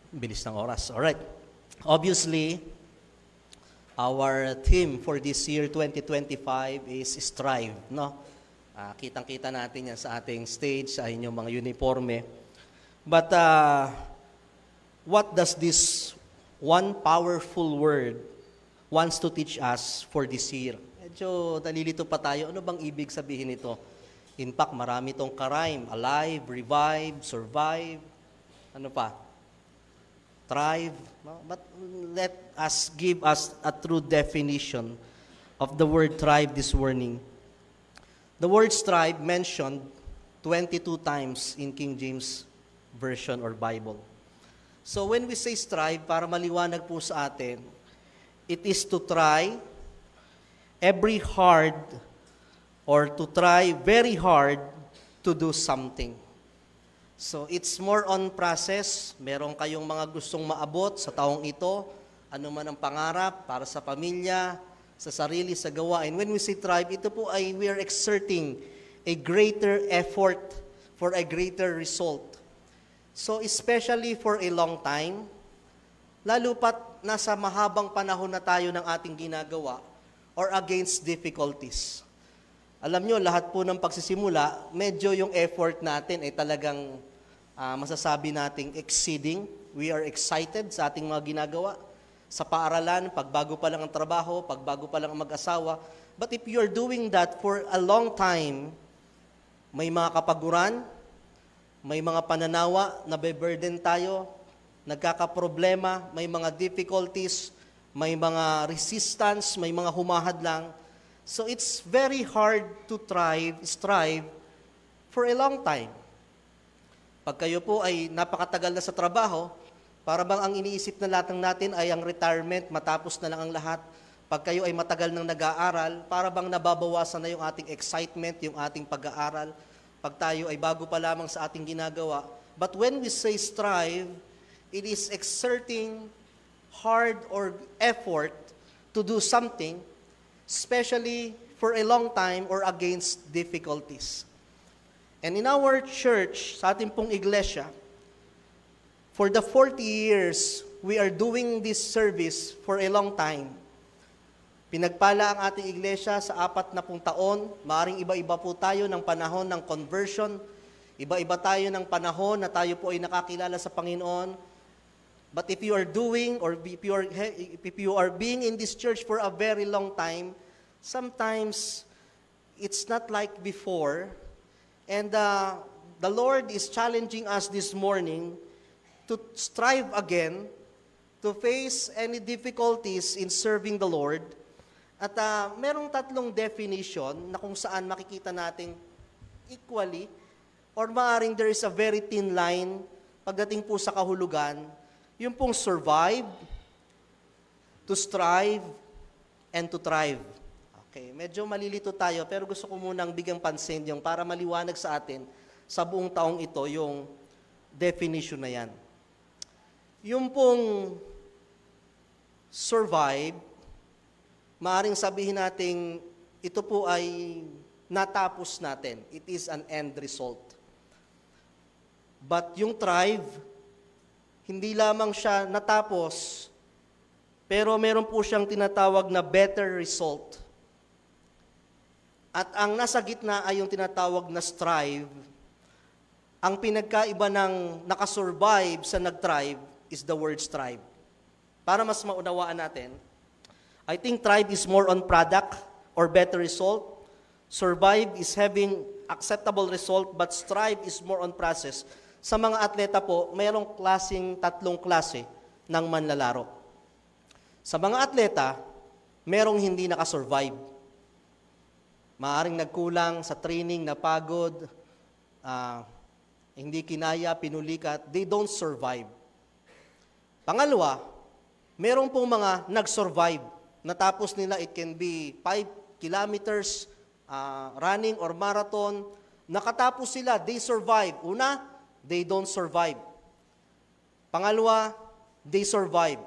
Bilis ng oras. Alright. Obviously, our theme for this year 2025 is strive, no? Kitang-kita natin yan sa ating stage, sa inyong mga uniforme. But what does this one powerful word wants to teach us for this year? Medyo nalilito pa tayo. Ano bang ibig sabihin nito? In fact, marami tong karime. Alive, revive, survive. Ano pa? Thrive. No? But let us give us a true definition of the word thrive this morning. The word strive mentioned 22 times in King James Version or Bible. So when we say strive, para maliwanag po sa atin, it is to try every hard or to try very hard to do something. So it's more on process. Meron kayong mga gustong maabot sa taong ito, ano man ang pangarap para sa pamilya, sa sarili, sa gawain. When we say strive, ito po ay we are exerting a greater effort for a greater result. So especially for a long time, lalo pat nasa mahabang panahon na tayo ng ating ginagawa or against difficulties. Alam nyo, lahat po ng pagsisimula, medyo yung effort natin ay talagang masasabi nating exceeding. We are excited sa ating mga ginagawa. Sa paaralan, pagbago pa lang ang trabaho, pagbago pa lang ang mag-asawa. But if you are doing that for a long time, may mga kapaguran, may mga pananawa, nabe-burden tayo, nagkakaproblema, may mga difficulties, may mga resistance, may mga humahadlang. So it's very hard to strive for a long time. Pag kayo po ay napakatagal na sa trabaho, para bang ang iniisip na lahat ng natin ay ang retirement, matapos na lang ang lahat. Pag kayo ay matagal nang nag-aaral, para bang nababawasan na yung ating excitement, yung ating pag-aaral. Pag tayo ay bago pa lamang sa ating ginagawa. But when we say strive, it is exerting hard or effort to do something, especially for a long time or against difficulties. And in our church, sa ating pong iglesia, for the 40 years, we are doing this service for a long time. Pinagpala ang ating iglesia sa 40 taon. Maaring iba-iba po tayo ng panahon ng conversion. Iba-iba tayo ng panahon na tayo po ay nakakilala sa Panginoon. But if you are doing or if you are being in this church for a very long time, sometimes it's not like before. And the Lord is challenging us this morning to strive again, to face any difficulties in serving the Lord. At merong tatlong definition na kung saan makikita natin equally, or maaring there is a very thin line pagdating po sa kahulugan, yung pong survive, to strive, and to thrive. Okay, medyo malilito tayo, pero gusto ko munang bigyang pansin yung para maliwanag sa atin sa buong taong ito yung definition na yan. Yung pong survive, maaaring sabihin natin, ito po ay natapos natin. It is an end result. But yung thrive, hindi lamang siya natapos, pero meron po siyang tinatawag na better result. At ang nasa gitna ay yung tinatawag na strive. Ang pinagkaiba ng nakasurvive sa nag-thrive is the word strive. Para mas maunawaan natin, I think thrive is more on product or better result. Survive is having acceptable result, but strive is more on process. Sa mga atleta po, mayroong tatlong klase ng manlalaro. Sa mga atleta, merong hindi nakasurvive. Maaring nagkulang sa training, napagod, hindi kinaya, pinulikat, they don't survive. Pangalawa, meron pong mga nag-survive. Natapos nila, it can be 5 kilometers, running or marathon. Nakatapos sila, they survive. Una, they don't survive. Pangalawa, they survive.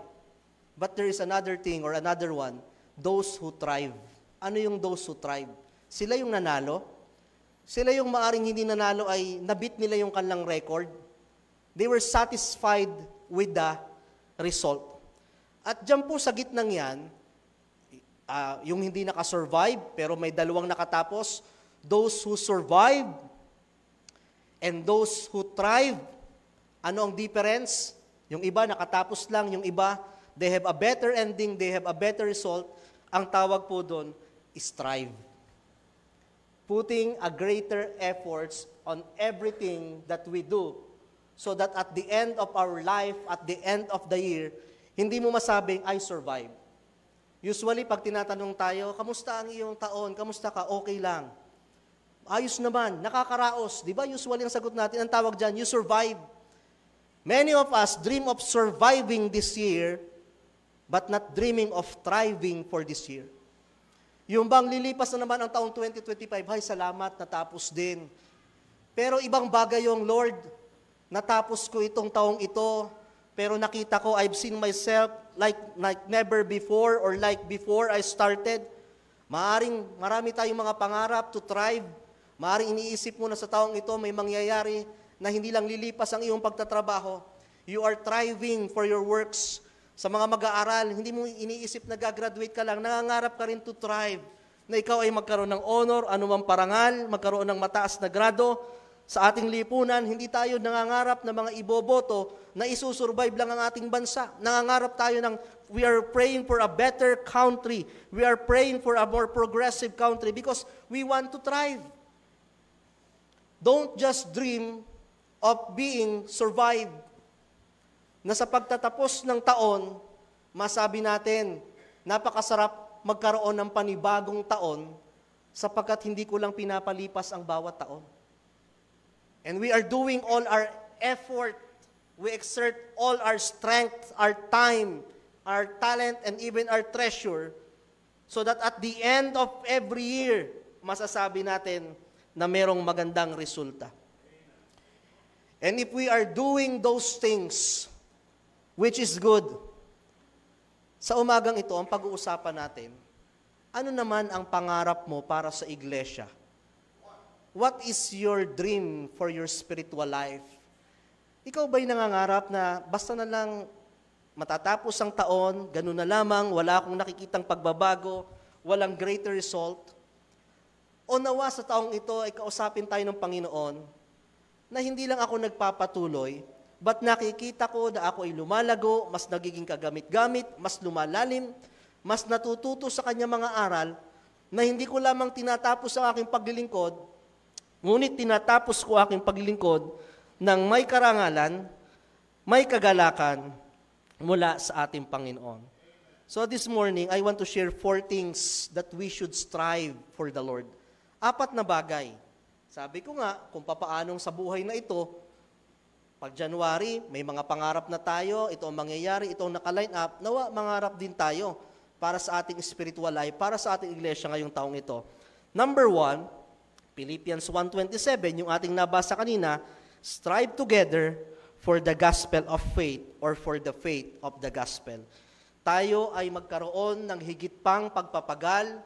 But there is another thing or another one, those who thrive. Ano yung those who thrive? Sila yung nanalo. Sila yung maaring hindi nanalo ay nabit nila yung kanilang record. They were satisfied with the result. At dyan po sa gitnang yan, yung hindi nakasurvive, pero may dalawang nakatapos, those who survive and those who thrive. Ano ang difference? Yung iba nakatapos lang, yung iba, they have a better ending, they have a better result. Ang tawag po doon is thrive. Putting a greater efforts on everything that we do so that at the end of our life, at the end of the year, hindi mo masabing, I survived. Usually, pag tinatanong tayo, kamusta ang iyong taon? Kamusta ka? Okay lang. Ayos naman, nakakaraos. Di ba? Usually, ang sagot natin, ang tawag dyan, you survived. Many of us dream of surviving this year, but not dreaming of thriving for this year. Yung bang lilipas na naman ang taong 2025, hay, salamat, natapos din. Pero ibang bagay yung, Lord, natapos ko itong taong ito, pero nakita ko, I've seen myself like never before or like before I started. Marami tayong mga pangarap to thrive. Maaring iniisip mo na sa taong ito, may mangyayari na hindi lang lilipas ang iyong pagtatrabaho. You are thriving for your works. Sa mga mag-aaral, hindi mo iniisip na gagraduate ka lang, nangangarap ka rin to thrive, na ikaw ay magkaroon ng honor, anumang parangal, magkaroon ng mataas na grado. Sa ating lipunan, hindi tayo nangangarap na mga iboboto na isusurvive lang ang ating bansa. Nangangarap tayo ng, we are praying for a better country. We are praying for a more progressive country because we want to thrive. Don't just dream of being survived. Na sa pagtatapos ng taon, masabi natin, napakasarap magkaroon ng panibagong taon sapagkat hindi ko lang pinapalipas ang bawat taon. And we are doing all our effort, we exert all our strength, our time, our talent, and even our treasure so that at the end of every year, masasabi natin na merong magandang resulta. And if we are doing those things, which is good. Sa umagang ito, ang pag-uusapan natin, ano naman ang pangarap mo para sa iglesia? What is your dream for your spiritual life? Ikaw ba'y nangangarap na basta na lang matatapos ang taon, ganun na lamang, wala akong nakikitang pagbabago, walang greater result? O nawa sa taong ito ay kausapin tayo ng Panginoon na hindi lang ako nagpapatuloy, but nakikita ko na ako ay lumalago, mas nagiging kagamit-gamit, mas lumalalim, mas natututo sa kanya mga aral, na hindi ko lamang tinatapos ang aking paglilingkod, ngunit tinatapos ko aking paglilingkod ng may karangalan, may kagalakan mula sa ating Panginoon. So this morning, I want to share 4 things that we should strive for the Lord. 4 na bagay. Sabi ko nga, kung papaanong sa buhay na ito, pag January, may mga pangarap na tayo, ito ang mangyayari, ito ang naka-line up, nawa, mangarap din tayo para sa ating spiritual life, para sa ating iglesia ngayong taong ito. Number 1, Philippians 1:27, yung ating nabasa kanina, strive together for the gospel of faith or for the faith of the gospel. Tayo ay magkaroon ng higit pang pagpapagal,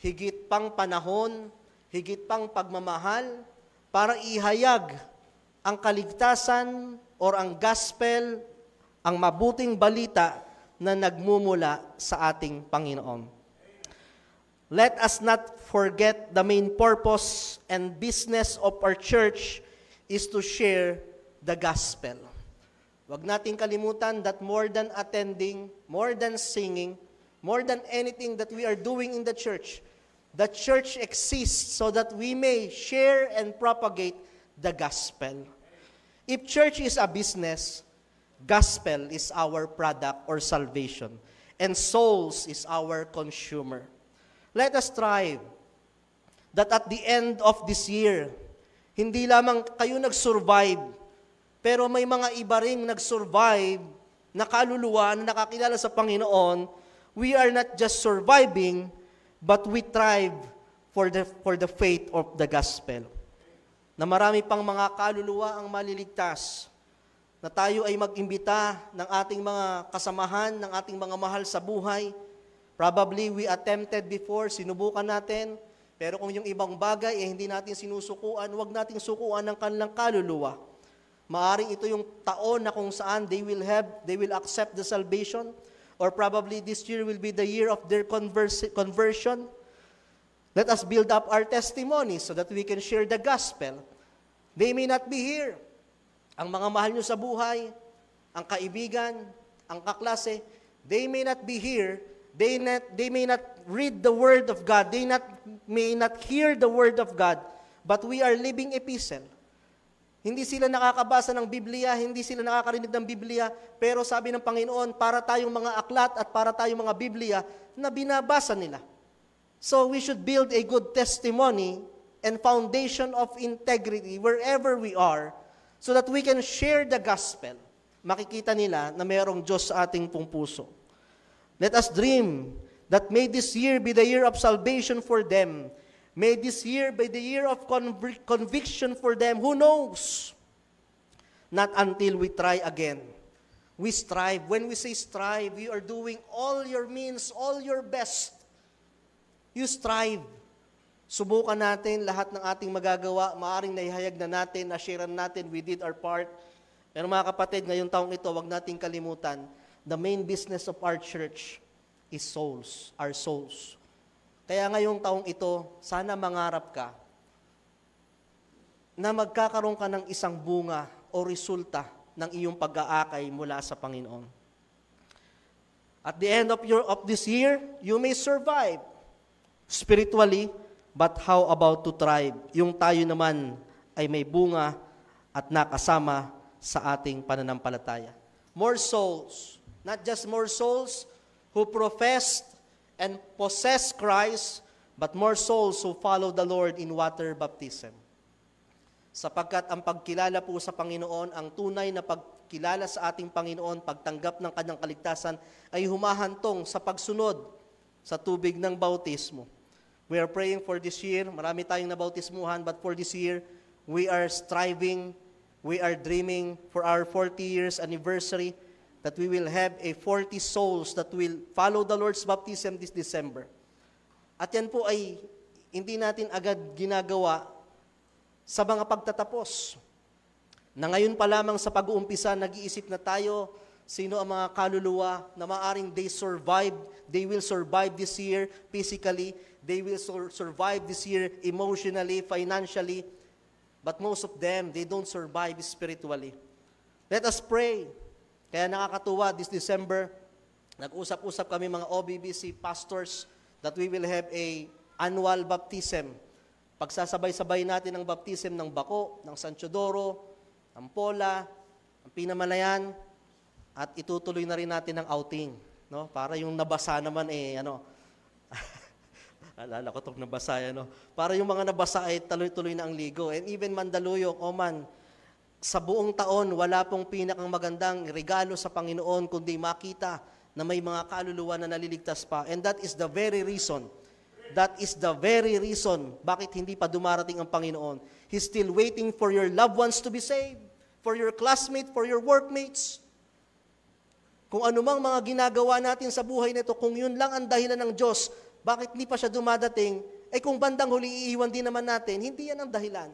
higit pang panahon, higit pang pagmamahal para ihayag ang kaligtasan or ang gospel, ang mabuting balita na nagmumula sa ating Panginoon. Let us not forget the main purpose and business of our church is to share the gospel. Huwag nating kalimutan that more than attending, more than singing, more than anything that we are doing in the church exists so that we may share and propagate the gospel. If church is a business, gospel is our product or salvation, and souls is our consumer. Let us strive that at the end of this year, hindi lamang kayo nag-survive, pero may mga iba ring nag-survive na kaluluwa na nakakilala sa Panginoon. We are not just surviving, but we thrive for the faith of the gospel. Na marami pang mga kaluluwa ang maliligtas, na tayo ay mag-imbita ng ating mga kasamahan, ng ating mga mahal sa buhay. Probably we attempted before, sinubukan natin, pero kung yung ibang bagay hindi natin sinusukuan, huwag nating sukuan ng kanilang kaluluwa. Maaring ito yung taon na kung saan they will accept the salvation, or probably this year will be the year of their conversion. Let us build up our testimony so that we can share the gospel. They may not be here. Ang mga mahal nyo sa buhay, ang kaibigan, ang kaklase, they may not be here. They may not read the Word of God. They may not hear the Word of God. But we are living epistle. Hindi sila nakakabasa ng Biblia, hindi sila nakakarinig ng Biblia, pero sabi ng Panginoon, para tayong mga aklat at para tayong mga Biblia na binabasa nila. So we should build a good testimony and foundation of integrity wherever we are so that we can share the gospel. Makikita nila na mayroong Diyos sa ating pong puso. Let us dream that may this year be the year of salvation for them. May this year be the year of conviction for them. Who knows? Not until we try again. We strive. When we say strive, you are doing all your means, all your best. You strive. Subukan natin lahat ng ating magagawa. Maaring naihayag na natin, na-sharean natin, we did our part. Pero mga kapatid, ngayong taong ito, wag nating kalimutan, the main business of our church is souls, our souls. Kaya ngayong taong ito, sana mangarap ka na magkakaroon ka ng isang bunga o resulta ng iyong pag-aakay mula sa Panginoon. At the end of this year, you may survive spiritually, but how about to thrive? Yung tayo naman ay may bunga at nakasama sa ating pananampalataya. More souls, not just more souls who professed and possess Christ, but more souls who follow the Lord in water baptism. Sapagkat ang pagkilala po sa Panginoon, ang tunay na pagkilala sa ating Panginoon, pagtanggap ng kanyang kaligtasan, ay humahantong sa pagsunod sa tubig ng bautismo. We are praying for this year. Marami tayong nabautismuhan, but for this year, we are striving, we are dreaming for our 40 years anniversary that we will have a 40 souls that will follow the Lord's baptism this December. At yan po ay hindi natin agad ginagawa sa mga pagtatapos. Na ngayon pa lamang sa pag-uumpisa, nag-iisip na tayo sino ang mga kaluluwa na maaring they will survive this year physically, they will survive this year emotionally, financially, but most of them, they don't survive spiritually. Let us pray. Kaya nakakatuwa, this December, nag-usap-usap kami mga OBBC pastors that we will have a annual baptism. Pagsasabay-sabay natin ang baptism ng Bako, ng San Teodoro, ng Pola, ng Pinamalayan, at itutuloy na rin natin ang outing. No? Para yung nabasa naman alala ko itong nabasa, para yung mga nabasa ay tuloy-tuloy na ang ligo. And even Mandaluyong, sa buong taon, wala pong pinakang magandang regalo sa Panginoon kundi makita na may mga kaluluwa na naliligtas pa. And that is the very reason bakit hindi pa dumarating ang Panginoon. He's still waiting for your loved ones to be saved, for your classmates, for your workmates. Kung anumang mga ginagawa natin sa buhay nito, kung yun lang ang dahilan ng Diyos, bakit hindi pa siya dumadating? Kung bandang huli iiwan din naman natin, hindi yan ang dahilan.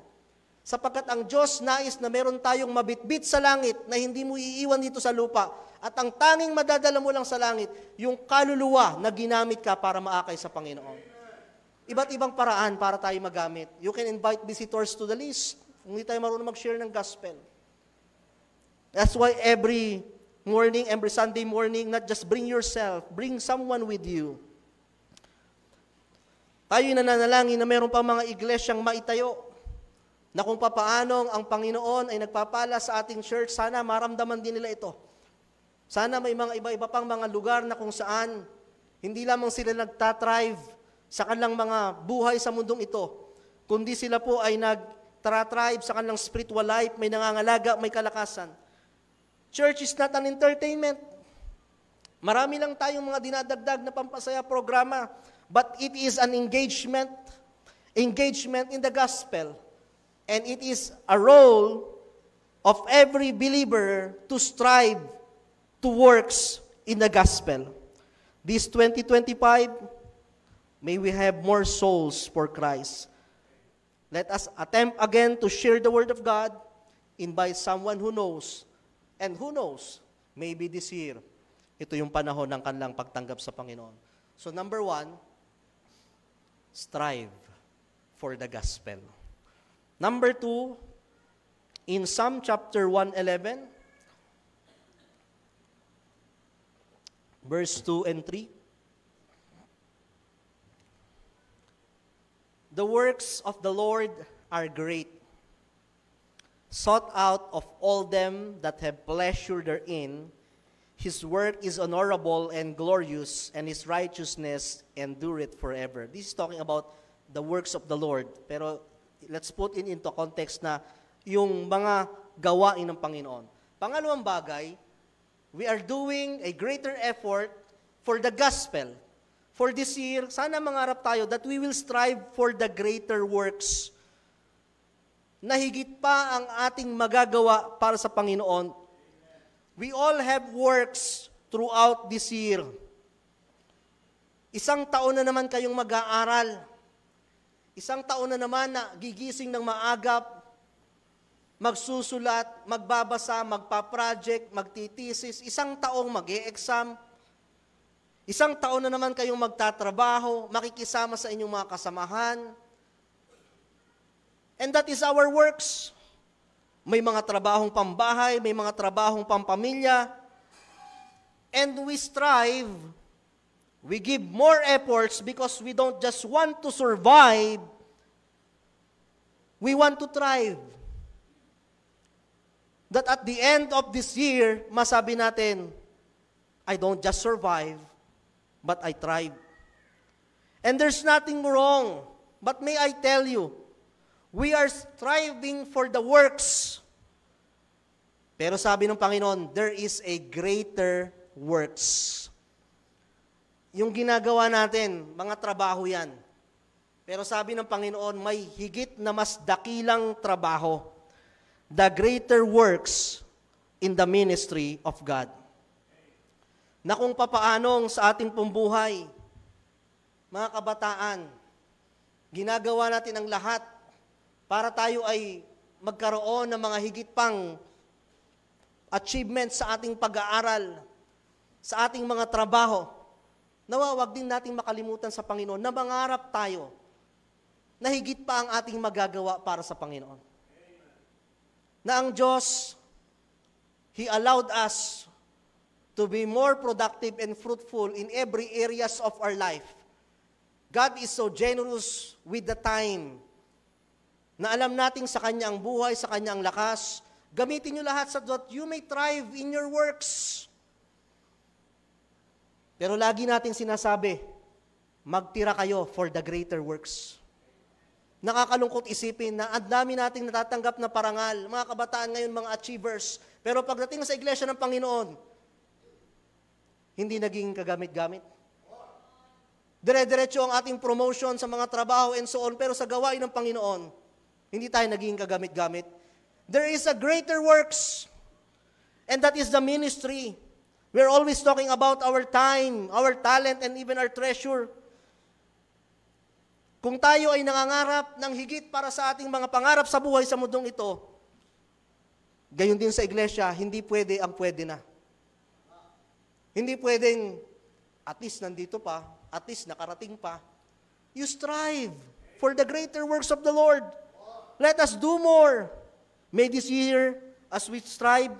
Sapagkat ang Diyos nais na meron tayong mabitbit sa langit na hindi mo iiwan dito sa lupa. At ang tanging madadala mo lang sa langit, yung kaluluwa na ginamit ka para maakay sa Panginoon. Iba't ibang paraan para tayo magamit. You can invite visitors to the list. Kung hindi tayo marunong mag-share ng gospel. That's why every morning, every Sunday morning, not just bring yourself, bring someone with you. Tayo nananalangin na meron pa mga iglesyang maitayo na kung papaano ang Panginoon ay nagpapala sa ating church, sana maramdaman din nila ito. Sana may mga iba-iba pang mga lugar na kung saan hindi lamang sila nagtatrive sa kanilang mga buhay sa mundong ito, kundi sila po ay nagtatrive sa kanilang spiritual life, may nangangalaga, may kalakasan. Church is not an entertainment. Marami lang tayong mga dinadagdag na pampasaya programa, but it is an engagement in the gospel. And it is a role of every believer to strive to works in the gospel. This 2025, may we have more souls for Christ. Let us attempt again to share the Word of God invite someone who knows, and who knows, maybe this year, ito yung panahon ng kanilang pagtanggap sa Panginoon. So number 1, strive for the gospel. Number 2, in Psalm chapter 111, verse 2 and 3, the works of the Lord are great, sought out of all them that have pleasure therein. His work is honorable and glorious, and His righteousness endureth forever. This is talking about the works of the Lord. Pero let's put it into context na yung mga gawain ng Panginoon. Pangalawang bagay, we are doing a greater effort for the gospel. For this year, sana mangarap tayo that we will strive for the greater works na higit pa ang ating magagawa para sa Panginoon. We all have works throughout this year. Isang taon na naman kayong mag-aaral. Isang taon na naman na gigising ng maagap, magsusulat, magbabasa, magpa-project, magtitisis. Isang taong mag-e-exam. Isang taon na naman kayong magtatrabaho, makikisama sa inyong mga kasamahan. And that is our works. May mga trabahong pambahay, may mga trabahong pampamilya. And we strive, we give more efforts because we don't just want to survive, we want to thrive. That at the end of this year, masabi natin, I don't just survive, but I thrive. And there's nothing wrong. But may I tell you, we are striving for the works. Pero sabi ng Panginoon, there is a greater works. Yung ginagawa natin, mga trabaho yan. Pero sabi ng Panginoon, may higit na mas dakilang trabaho. The greater works in the ministry of God. Na kung papaanong sa ating pumbuhay, mga kabataan, ginagawa natin ang lahat para tayo ay magkaroon ng mga higit pang achievements sa ating pag-aaral, sa ating mga trabaho. Nawawag din nating makalimutan sa Panginoon na mangarap tayo na higit pa ang ating magagawa para sa Panginoon. Na ang Diyos, He allowed us to be more productive and fruitful in every areas of our life. God is so generous with the time na alam nating sa Kanya ang buhay, sa Kanya ang lakas. Gamitin nyo lahat sa that you may thrive in your works. Pero lagi nating sinasabi, magtira kayo for the greater works. Nakakalungkot isipin na ang dami nating natatanggap na parangal, mga kabataan ngayon, mga achievers, pero pagdating sa iglesia ng Panginoon, hindi naging kagamit-gamit. Dire-diretso ang ating promotion sa mga trabaho and so on, pero sa gawain ng Panginoon, hindi tayo naging kagamit-gamit. There is a greater works, and that is the ministry. We're always talking about our time, our talent, and even our treasure. Kung tayo ay nangangarap ng higit para sa ating mga pangarap sa buhay sa mundong ito, gayon din sa iglesia, hindi pwede ang pwede na. Hindi pwedeng, at least nandito pa, at least nakarating pa. You strive for the greater works of the Lord. Let us do more. May this year, as we strive,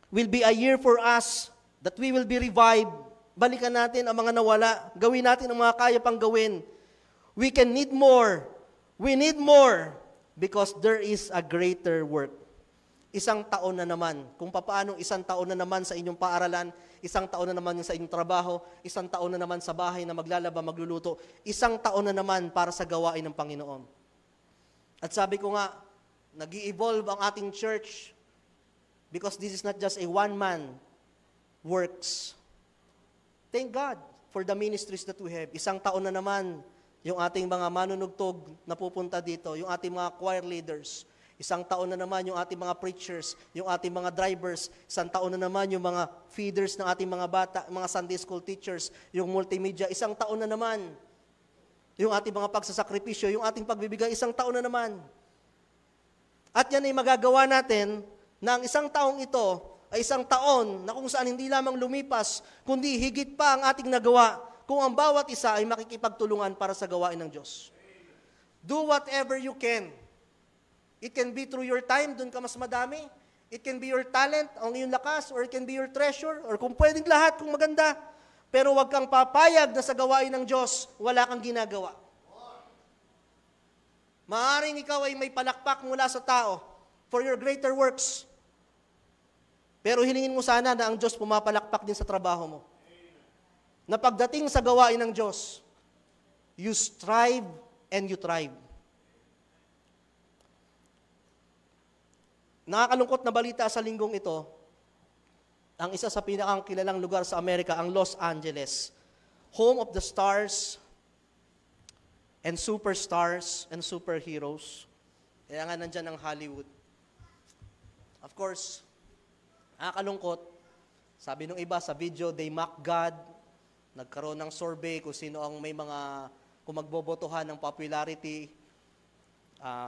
will be a year for us that we will be revived. Balikan natin ang mga nawala. Gawin natin ang mga kaya pang gawin. We can need more. We need more because there is a greater work. Isang taon na naman. Kung papaanong isang taon na naman sa inyong paaralan, isang taon na naman sa inyong trabaho, isang taon na naman sa bahay na maglalaba, magluluto, isang taon na naman para sa gawain ng Panginoon. At sabi ko nga, nag-i-evolve ang ating church because this is not just a one-man works. Thank God for the ministries that we have. Isang taon na naman yung ating mga manunugtog na pupunta dito, yung ating mga choir leaders. Isang taon na naman yung ating mga preachers, yung ating mga drivers. Isang taon na naman yung mga feeders ng ating mga bata, mga Sunday school teachers, yung multimedia. Isang taon na naman yung ating mga pagsasakripisyo, yung ating pagbibigay. Isang taon na naman. At yan ay magagawa natin na ang isang taong ito ay isang taon na kung saan hindi lamang lumipas, kundi higit pa ang ating nagawa kung ang bawat isa ay makikipagtulungan para sa gawain ng Diyos. Do whatever you can. It can be through your time, dun ka mas madami. It can be your talent, ang iyong lakas, or it can be your treasure, or kung pwedeng lahat, kung maganda. Pero huwag kang papayag na sa gawain ng Diyos, wala kang ginagawa. Maaaring ikaw ay may palakpak mula sa tao for your greater works. Pero hilingin mo sana na ang Diyos pumapalakpak din sa trabaho mo. Na pagdating sa gawain ng Diyos, you strive and you thrive. Nakakalungkot na balita sa linggong ito, ang isa sa pinakang kilalang lugar sa Amerika, ang Los Angeles, home of the stars and superstars and superheroes. Kaya nga nandyan ang Hollywood. Of course, nakakalungkot. Sabi nung iba sa video, they mock God. Nagkaroon ng survey kung sino ang may mga, kung magbobotohan ng popularity.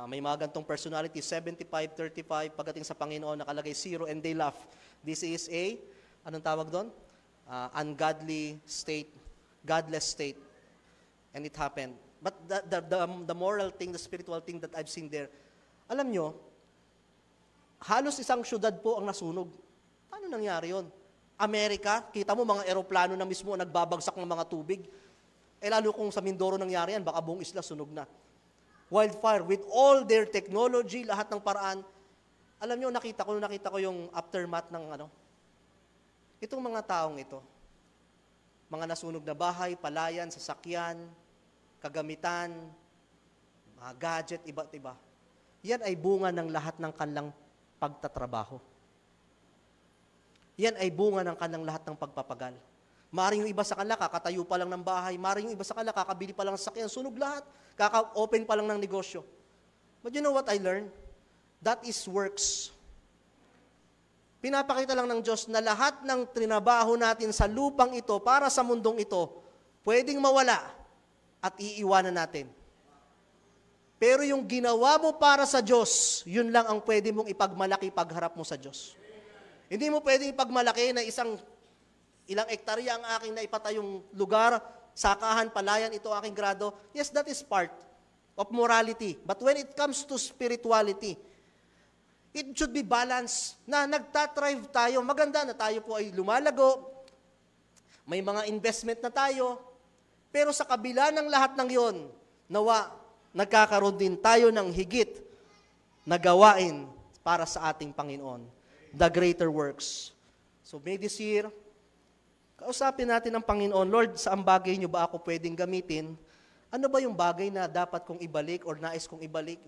May mga gantong personality, 75-35, pagdating sa Panginoon, nakalagay 0 and they laugh. This is a, anong tawag doon? Ungodly state, godless state. And it happened. But the moral thing, the spiritual thing that I've seen there, alam nyo, halos isang syudad po ang nasunog. Paano nangyari yon? Amerika, kita mo mga eroplano na mismo nagbabagsak ng mga tubig. Lalo kung sa Mindoro nangyari yan, baka buong isla sunog na. Wildfire, with all their technology, lahat ng paraan. Alam nyo, nakita ko yung aftermath ng itong mga taong ito. Mga nasunog na bahay, palayan, sasakyan, kagamitan, mga gadget, iba't iba. Yan ay bunga ng lahat ng kanilang pagtatrabaho. Yan ay bunga ng kanilang lahat ng pagpapagal. Maring yung iba sa kanila, kakatayo pa lang ng bahay. Maring yung iba sa kanila, kakabili pa lang ng sakyan. Sunog lahat. Kaka-open pa lang ng negosyo. But you know what I learned? That is works. Pinapakita lang ng Diyos na lahat ng trinabaho natin sa lupang ito, para sa mundong ito, pwedeng mawala at iiwanan natin. Pero yung ginawa mo para sa Diyos, yun lang ang pwede mong ipagmalaki pagharap mo sa Diyos. Hindi mo pwedeng ipagmalaki na ilang ektarya ang aking naipatayong lugar, sakahan, palayan, ito aking grado. Yes, that is part of morality. But when it comes to spirituality, it should be balanced na nagtatrive tayo. Maganda na tayo po ay lumalago, may mga investment na tayo, pero sa kabila ng lahat ng yon, nawa, nagkakaroon din tayo ng higit na gawain para sa ating Panginoon. The greater works. So may this year, kausapin natin ang Panginoon, Lord, saan bagay niyo ba ako pwedeng gamitin? Ano ba yung bagay na dapat kong ibalik or nais kong ibalik?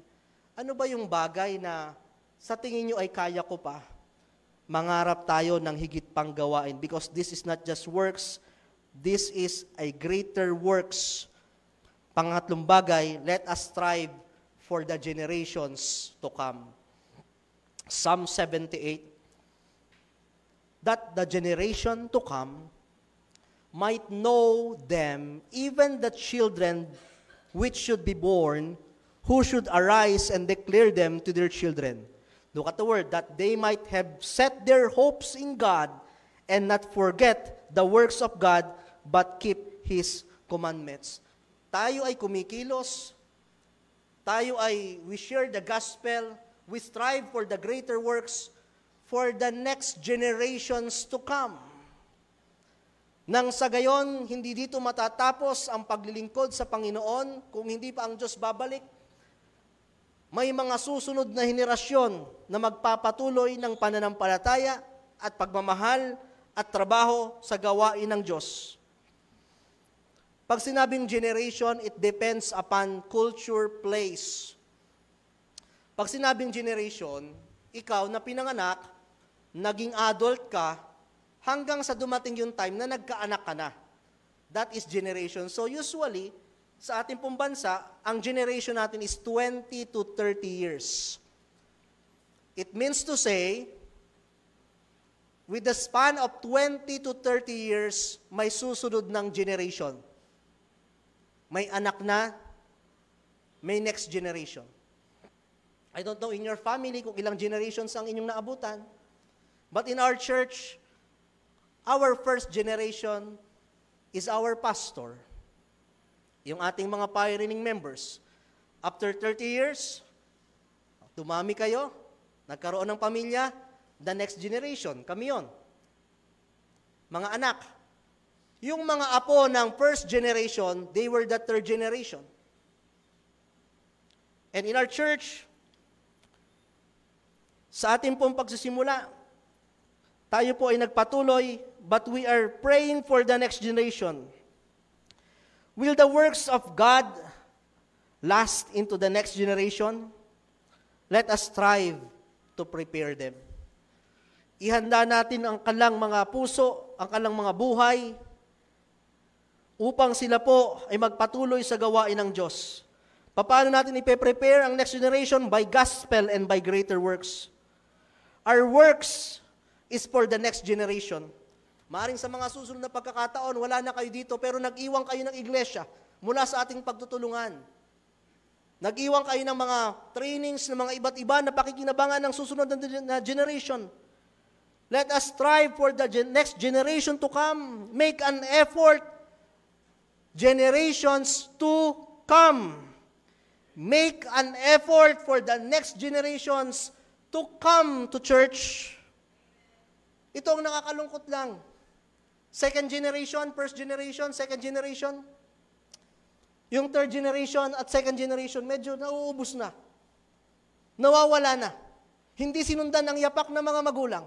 Ano ba yung bagay na sa tingin niyo ay kaya ko pa? Mangarap tayo ng higit pang gawain because this is not just works, this is a greater works. Pangatlong bagay, let us strive for the generations to come. Psalm 78, that the generation to come might know them, even the children which should be born, who should arise and declare them to their children. Look at the word, that they might have set their hopes in God and not forget the works of God, but keep His commandments. Tayo ay kumikilos, we share the gospel, we strive for the greater works for the next generations to come. Nang sa gayon, hindi dito matatapos ang paglilingkod sa Panginoon kung hindi pa ang Diyos babalik. May mga susunod na henerasyon na magpapatuloy ng pananampalataya at pagmamahal at trabaho sa gawain ng Diyos. Pag sinabing generation, it depends upon culture, place. Pag sinabing generation, ikaw na pinanganak, naging adult ka, hanggang sa dumating yung time na nagkaanak ka na. That is generation. So usually, sa ating pong bansa, ang generation natin is 20 to 30 years. It means to say, with the span of 20 to 30 years, may susunod ng generation. May anak na, may next generation. I don't know in your family kung ilang generations ang inyong naabutan. But in our church, our first generation is our pastor. Yung ating mga pioneering members. After 30 years, dumami kayo, nagkaroon ng pamilya, the next generation, kami yon. Mga anak. Yung mga apo ng first generation, they were the third generation. And in our church, sa ating pong pagsisimula, tayo po ay nagpatuloy, but we are praying for the next generation. Will the works of God last into the next generation? Let us strive to prepare them. Ihanda natin ang kalang mga puso, ang kalang mga buhay, upang sila po ay magpatuloy sa gawain ng Diyos. Paano natin ipe-prepare ang next generation? By gospel and by greater works. Our works is for the next generation. Maaring sa mga susunod na pagkakataon, wala na kayo dito, pero nag-iwan kayo ng iglesia mula sa ating pagtutulungan. Nag-iwan kayo ng mga trainings ng mga iba't iba na pakikinabangan ng susunod na generation. Let us strive for the next generation to come. Make an effort. Generations to come. Make an effort for the next generations to come to church. Ito ang nakakalungkot lang. Second generation, first generation, second generation. Yung third generation at second generation, medyo nauubos na. Nawawala na. Hindi sinundan ang yapak ng mga magulang.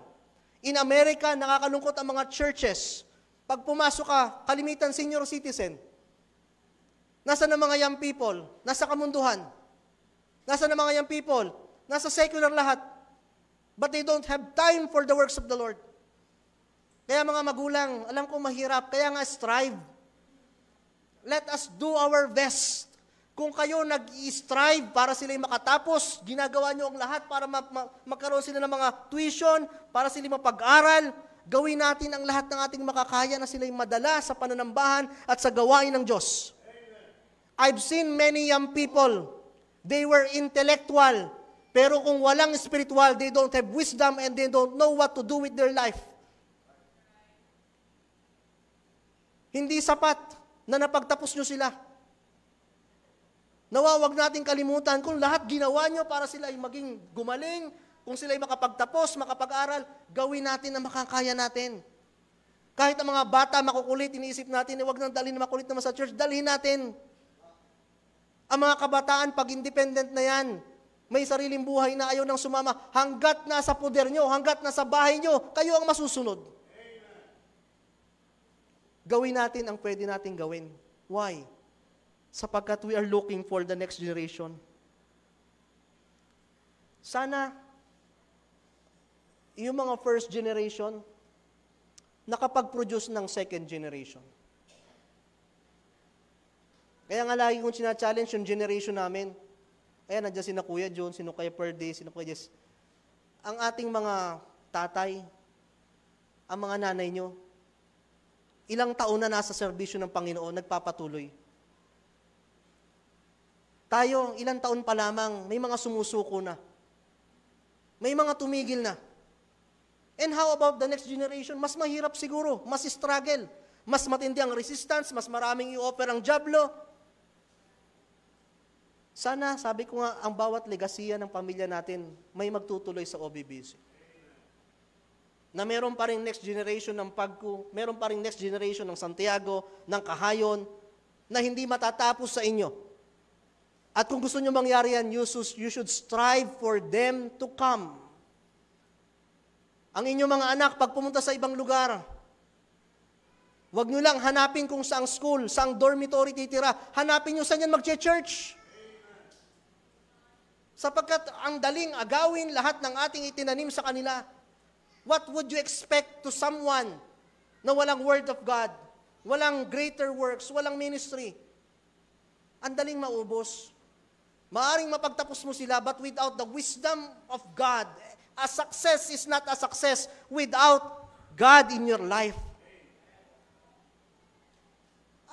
In America, nakakalungkot ang mga churches. Pag pumasok ka, kalimitan senior citizen. Nasa na mga young people? Nasa kamunduhan. Nasa na mga young people? Nasa secular lahat. But they don't have time for the works of the Lord. Kaya mga magulang, alam ko mahirap, kaya nga strive. Let us do our best. Kung kayo nag-i-strive para sila'y makatapos, ginagawa nyo ang lahat para magkaroon sila ng mga tuition, para sila'y mapag-aral, gawin natin ang lahat ng ating makakaya na sila'y madala sa pananambahan at sa gawain ng Diyos. I've seen many young people, they were intellectual, pero kung walang spiritual, they don't have wisdom and they don't know what to do with their life. Hindi sapat na napagtapos nyo sila. Nawawag natin kalimutan kung lahat ginawa nyo para sila ay maging gumaling, kung sila ay makapagtapos, makapag-aral, gawin natin ang makakaya natin. Kahit ang mga bata makukulit, iniisip natin, huwag nang dalhin na makulit naman sa church, dalhin natin. Ang mga kabataan, pag independent na yan, may sariling buhay na ayaw nang sumama, hanggat nasa poder nyo, hanggat nasa bahay nyo, kayo ang masusunod. Gawin natin ang pwede nating gawin. Why? Sapagkat we are looking for the next generation. Sana, yung mga first generation, nakapag-produce ng second generation. Kaya nga lagi kong sina-challenge yung generation namin. Ayan, nandiyan sina Kuya John, sino Kuya Perdi, sino Kuya Jess. Ang ating mga tatay, ang mga nanay nyo, ilang taon na nasa serbisyo ng Panginoon, nagpapatuloy. Tayo, ilang taon pa lamang, may mga sumusuko na. May mga tumigil na. And how about the next generation? Mas mahirap siguro, mas struggle, mas matindi ang resistance, mas maraming i-offer ang jablo. Sana, sabi ko nga, ang bawat legasiya ng pamilya natin may magtutuloy sa OBBC. Na meron pa rin next generation ng Pagku, meron pa rin next generation ng Santiago, ng Kahayon, na hindi matatapos sa inyo. At kung gusto nyo mangyari yan, you should strive for them to come. Ang inyong mga anak, pag pumunta sa ibang lugar, huwag nyo lang hanapin kung saang school, saang dormitory titira. Hanapin nyo saan yan magche-church. Sapagkat ang daling agawin lahat ng ating itinanim sa kanila. What would you expect to someone na walang word of God, walang greater works, walang ministry? Ang daling maubos. Maaring mapagtapos mo sila, but without the wisdom of God, a success is not a success without God in your life.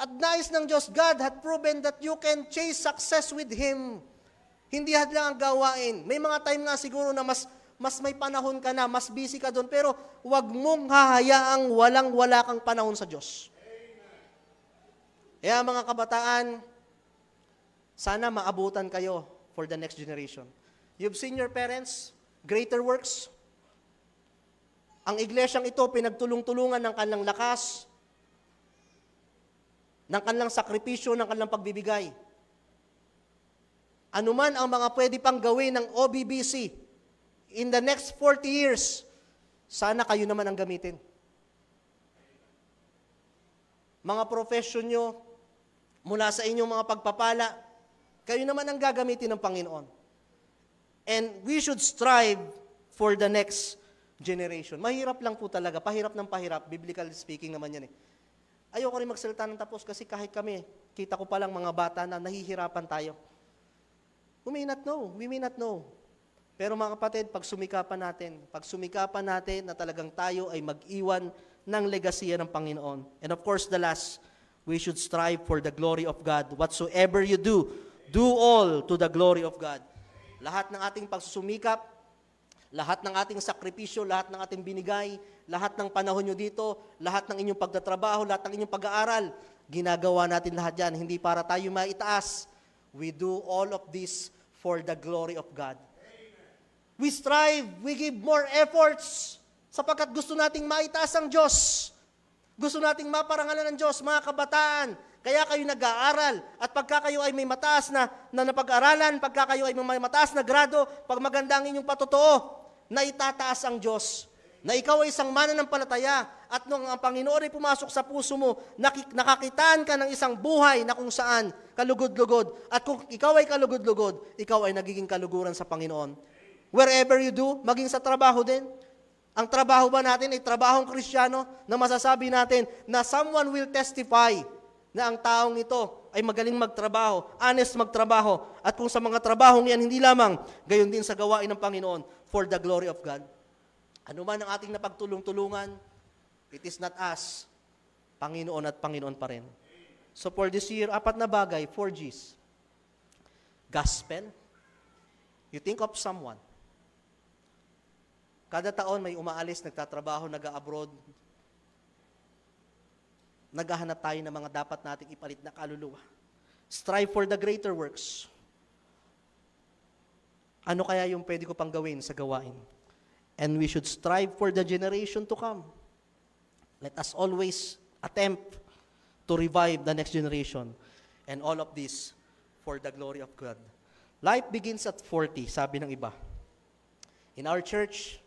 At nais ng Diyos, God had proven that you can chase success with Him Hindi hadlang ang gawain. May mga time nga siguro na mas may panahon ka na, mas busy ka doon, pero huwag mong hahayaang walang-wala kang panahon sa Diyos. Kaya mga kabataan, sana maabutan kayo for the next generation. You've seen your parents, greater works. Ang iglesyang ito, pinagtulong-tulungan ng kanilang lakas, ng kanilang sakripisyo, ng kanilang pagbibigay. Anuman ang mga pwede pang gawin ng OBBC in the next 40 years, sana kayo naman ang gamitin. Mga profession nyo, mula sa inyong mga pagpapala, kayo naman ang gagamitin ng Panginoon. And we should strive for the next generation. Mahirap lang po talaga, pahirap ng pahirap, biblical speaking naman yan eh. Ayoko rin magsalita ng tapos kasi kahit kami, kita ko palang mga bata na nahihirapan tayo. We may not know. Pero mga kapatid, pag sumikapan natin na talagang tayo ay mag-iwan ng legasiya ng Panginoon. And of course, the last, we should strive for the glory of God. Whatsoever you do, do all to the glory of God. Lahat ng ating pagsusumikap, lahat ng ating sakripisyo, lahat ng ating binigay, lahat ng panahon nyo dito, lahat ng inyong pagtatrabaho, lahat ng inyong pag-aaral, ginagawa natin lahat yan, hindi para tayo maitaas. We do all of this for the glory of God. We strive, we give more efforts, sapagkat gusto nating maitaas ang Diyos. Gusto nating maparangalan ng Diyos, mga kabataan. Kaya kayo nag-aaral. At pagka kayo ay may mataas na napag-aralan, pagka kayo ay may mataas na grado, pag maganda ang inyong patotoo, na itataas ang Diyos. Na ikaw ay isang mananampalataya. At nung ang Panginoon ay pumasok sa puso mo, nakakitaan ka ng isang buhay na kung saan kalugod-lugod. At kung ikaw ay kalugod-lugod, ikaw ay nagiging kaluguran sa Panginoon. Wherever you do, maging sa trabaho din. Ang trabaho ba natin ay trabahong Kristiyano na masasabi natin na someone will testify na ang taong ito ay magaling magtrabaho, honest magtrabaho, at kung sa mga trabahong yan, hindi lamang, gayon din sa gawain ng Panginoon for the glory of God. Ano man ang ating napagtulong-tulungan, it is not us, Panginoon at Panginoon pa rin. So for this year, 4 na bagay, 4 Gs. Gospel. You think of someone. Kada taon may umaalis, nagtatrabaho, nag-abroad. Naghahanap tayo ng mga dapat nating ipalit na kaluluwa. Strive for the greater works. Ano kaya yung pwede ko pang gawin sa gawain? And we should strive for the generation to come. Let us always attempt to revive the next generation. And all of this for the glory of God. Life begins at 40, sabi ng iba. In our church,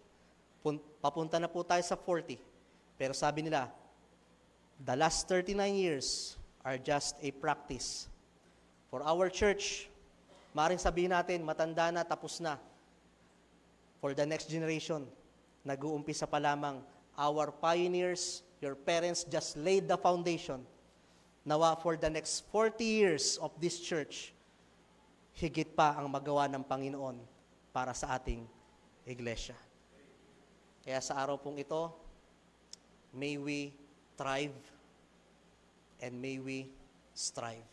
papunta na po tayo sa 40. Pero sabi nila, the last 39 years are just a practice. For our church, maaaring sabihin natin, matanda na, tapos na. For the next generation, nag-uumpisa pa lamang. Our pioneers, your parents just laid the foundation. Nawa for the next 40 years of this church, higit pa ang magawa ng Panginoon para sa ating iglesia. Kaya sa araw pong ito, may we thrive and may we strive.